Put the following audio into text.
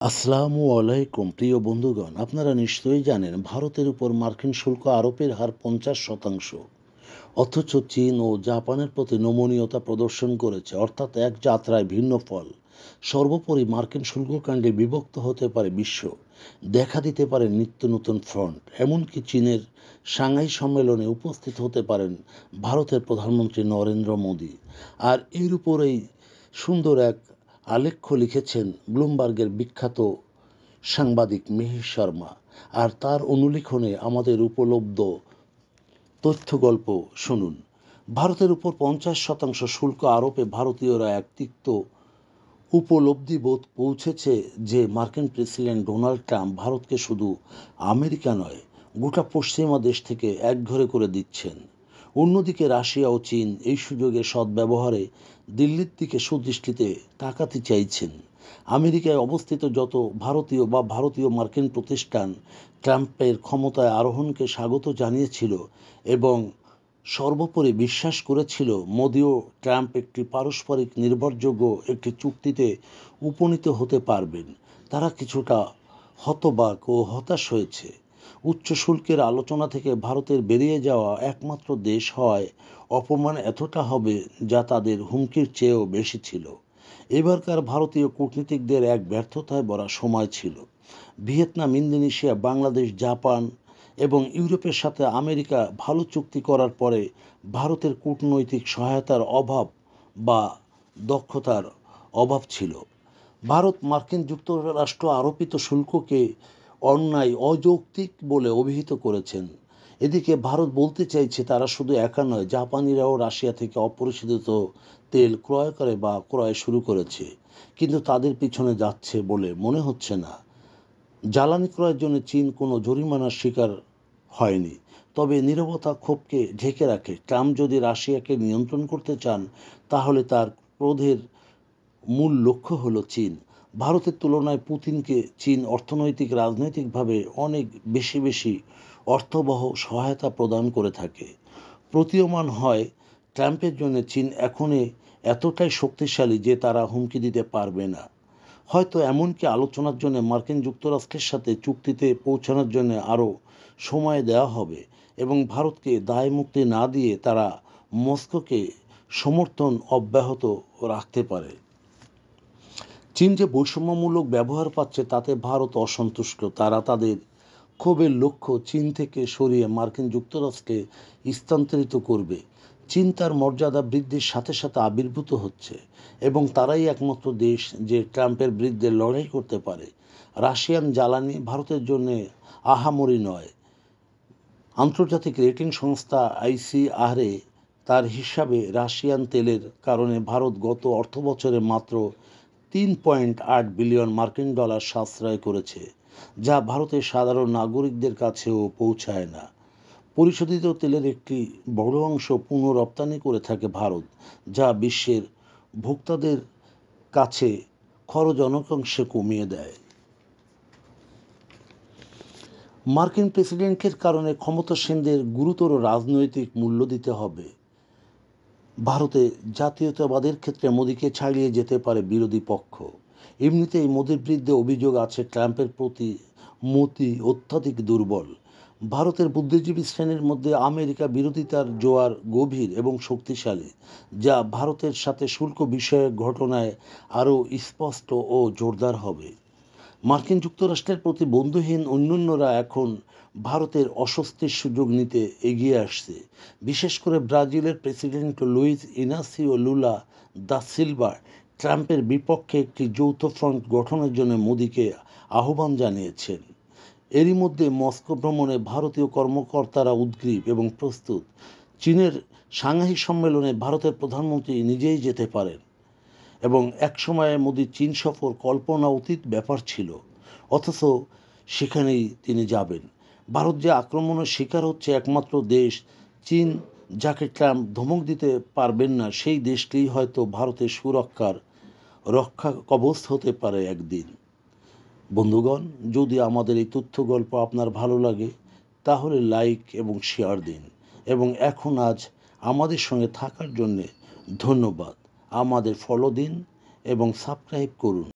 আসসালামু আলাইকুম প্রিয় বন্ধুগণ, আপনারা নিশ্চয়ই জানেন ভারতের উপর মার্কিন শুল্ক আরোপের হার 50%। অথচ চীন ও জাপানের প্রতি নমনীয়তা প্রদর্শন করেছে, অর্থাৎ এক যাত্রায় ভিন্ন ফল। সর্বোপরি মার্কিন শুল্ককাণ্ডে বিভক্ত হতে পারে বিশ্ব, দেখা দিতে পারে নিত্য নতুন ফ্রন্ট। এমনকি চীনের সাংহাই সম্মেলনে উপস্থিত হতে পারেন ভারতের প্রধানমন্ত্রী নরেন্দ্র মোদী। আর এর উপরেই সুন্দর এক আলেখ্য লিখেছেন ব্লুমবার্গের বিখ্যাত সাংবাদিক মিহির শর্মা। আর তার অনুলিখনে আমাদের উপলব্ধ তথ্যগল্প শুনুন। ভারতের উপর 50% শুল্ক আরোপে ভারতীয়রা এক তিক্ত উপলব্ধিবোধ পৌঁছেছে যে মার্কিন প্রেসিডেন্ট ডোনাল্ড ট্রাম্প ভারতকে শুধু আমেরিকা নয়, গোটা পশ্চিমা দেশ থেকে একঘরে করে দিচ্ছেন। অন্যদিকে রাশিয়া ও চীন এই সুযোগে সদ্ব্যবহারে দিল্লির দিকে সুদৃষ্টিতে তাকাতে চাইছেন। আমেরিকায় অবস্থিত যত ভারতীয় মার্কিন প্রতিষ্ঠান ট্রাম্পের ক্ষমতায় আরোহণকে স্বাগত জানিয়েছিল এবং সর্বোপরি বিশ্বাস করেছিল মোদি ও ট্রাম্প একটি পারস্পরিক নির্ভরযোগ্য একটি চুক্তিতে উপনীত হতে পারবেন, তারা কিছুটা হতবাক ও হতাশ হয়েছে। উচ্চ শুল্কের আলোচনা থেকে ভারতের বেরিয়ে যাওয়া একমাত্র দেশ হয় অপমান এতটা হবে যা তাদের হুমকির চেয়েও বেশি ছিল। এবারকার ভারতীয় কূটনীতিকদের এক ব্যর্থতায় ভরা সময় ছিল। ভিয়েতনাম, ইন্দোনেশিয়া, বাংলাদেশ, জাপান এবং ইউরোপের সাথে আমেরিকা ভালো চুক্তি করার পরে ভারতের কূটনৈতিক সহায়তার অভাব বা দক্ষতার অভাব ছিল। ভারত মার্কিন যুক্তরাষ্ট্র আরোপিত শুল্ককে অন্যায়, অযৌক্তিক বলে অভিহিত করেছেন। এদিকে ভারত বলতে চাইছে তারা শুধু একা নয়, জাপানিরাও রাশিয়া থেকে অপরিশোধিত তেল ক্রয় করে বা ক্রয় শুরু করেছে, কিন্তু তাদের পিছনে যাচ্ছে বলে মনে হচ্ছে না। জ্বালানি ক্রয়ের জন্য চীন কোনো জরিমানার শিকার হয়নি, তবে নীরবতা ক্ষোভকে ঢেকে রাখে। ট্রাম্প যদি রাশিয়াকে নিয়ন্ত্রণ করতে চান, তাহলে তার ক্রোধের মূল লক্ষ্য হলো চীন। ভারতের তুলনায় পুতিনকে চীন অর্থনৈতিক, রাজনৈতিকভাবে অনেক বেশি অর্থবহ সহায়তা প্রদান করে থাকে। প্রতীয়মান হয় ট্রাম্পের জন্য চীন এখনই এতটাই শক্তিশালী যে তারা হুমকি দিতে পারবে না। হয়তো এমনকি আলোচনার জন্য মার্কিন যুক্তরাষ্ট্রের সাথে চুক্তিতে পৌঁছানোর জন্য আরও সময় দেওয়া হবে এবং ভারতকে দায়মুক্তি না দিয়ে তারা মস্কোকে সমর্থন অব্যাহত রাখতে পারে। চীন যে বৈষম্যমূলক ব্যবহার পাচ্ছে তাতে ভারত অসন্তুষ্ট। তারা তাদের ক্ষোভের লক্ষ্য চীন থেকে সরিয়ে মার্কিন যুক্তরাষ্ট্রে স্থানান্তরিত করবে। চীন তার মর্যাদা বৃদ্ধির সাথে সাথে আবির্ভূত হচ্ছে এবং তারাই একমাত্র দেশ যে ট্রাম্পের বিরুদ্ধে লড়াই করতে পারে। রাশিয়ান জ্বালানি ভারতের জন্য আহামরি নয়। আন্তর্জাতিক রেটিং সংস্থা ICRA তার হিসাবে রাশিয়ান তেলের কারণে ভারত গত অর্থবছরে মাত্র $3.8 বিলিয়ন মার্কিন ডলার সাশ্রয় করেছে, যা ভারতের সাধারণ নাগরিকদের কাছেও পৌঁছায় না। পরিশোধিত তেলের একটি বড় অংশ পুনঃ রপ্তানি করে থাকে ভারত, যা বিশ্বের ভোক্তাদের কাছে খরচ অনেকাংশে কমিয়ে দেয়। মার্কিন প্রেসিডেন্টের কারণে ক্ষমতাসীনদের গুরুতর রাজনৈতিক মূল্য দিতে হবে। ভারতে জাতীয়তাবাদের ক্ষেত্রে মোদিকে ছাড়িয়ে যেতে পারে বিরোধী পক্ষ। এমনিতেই মোদির বিরুদ্ধে অভিযোগ আছে ট্রাম্পের প্রতি মতি অত্যাধিক দুর্বল। ভারতের বুদ্ধিজীবী শ্রেণীর মধ্যে আমেরিকা বিরোধিতার জোয়ার গভীর এবং শক্তিশালী, যা ভারতের সাথে শুল্ক বিষয়ক ঘটনায় আরও স্পষ্ট ও জোরদার হবে। মার্কিন যুক্তরাষ্ট্রের প্রতি বন্ধুহীন অন্যান্যরা এখন ভারতের অস্বস্তির সুযোগ নিতে এগিয়ে আসছে। বিশেষ করে ব্রাজিলের president Luis Inacio Lula da Silva ট্রাম্পের বিপক্ষে একটি যৌথ ফ্রন্ট গঠনের জন্য মোদিকে আহ্বান জানিয়েছেন। এরই মধ্যে মস্কো ভ্রমণে ভারতীয় কর্মকর্তারা উদ্গ্রীব এবং প্রস্তুত। চীনের সাংহাই সম্মেলনে ভারতের প্রধানমন্ত্রী নিজেই যেতে পারেন এবং একসময়ে মোদির চীন সফর কল্পনা অতীত ব্যাপার ছিল, অথচ সেখানেই তিনি যাবেন। ভারত যে আক্রমণের শিকার হচ্ছে একমাত্র দেশ চীন, যাকে ট্রাম্প ধমক দিতে পারবেন না, সেই দেশটিই হয়তো ভারতের সুরক্ষার রক্ষা কবচ হতে পারে একদিন। বন্ধুগণ, যদি আমাদের এই তথ্য গল্প আপনার ভালো লাগে তাহলে লাইক এবং শেয়ার দিন এবং আজ আমাদের সঙ্গে থাকার জন্যে ধন্যবাদ। আমাদের ফলো দিন এবং সাবস্ক্রাইব করুন।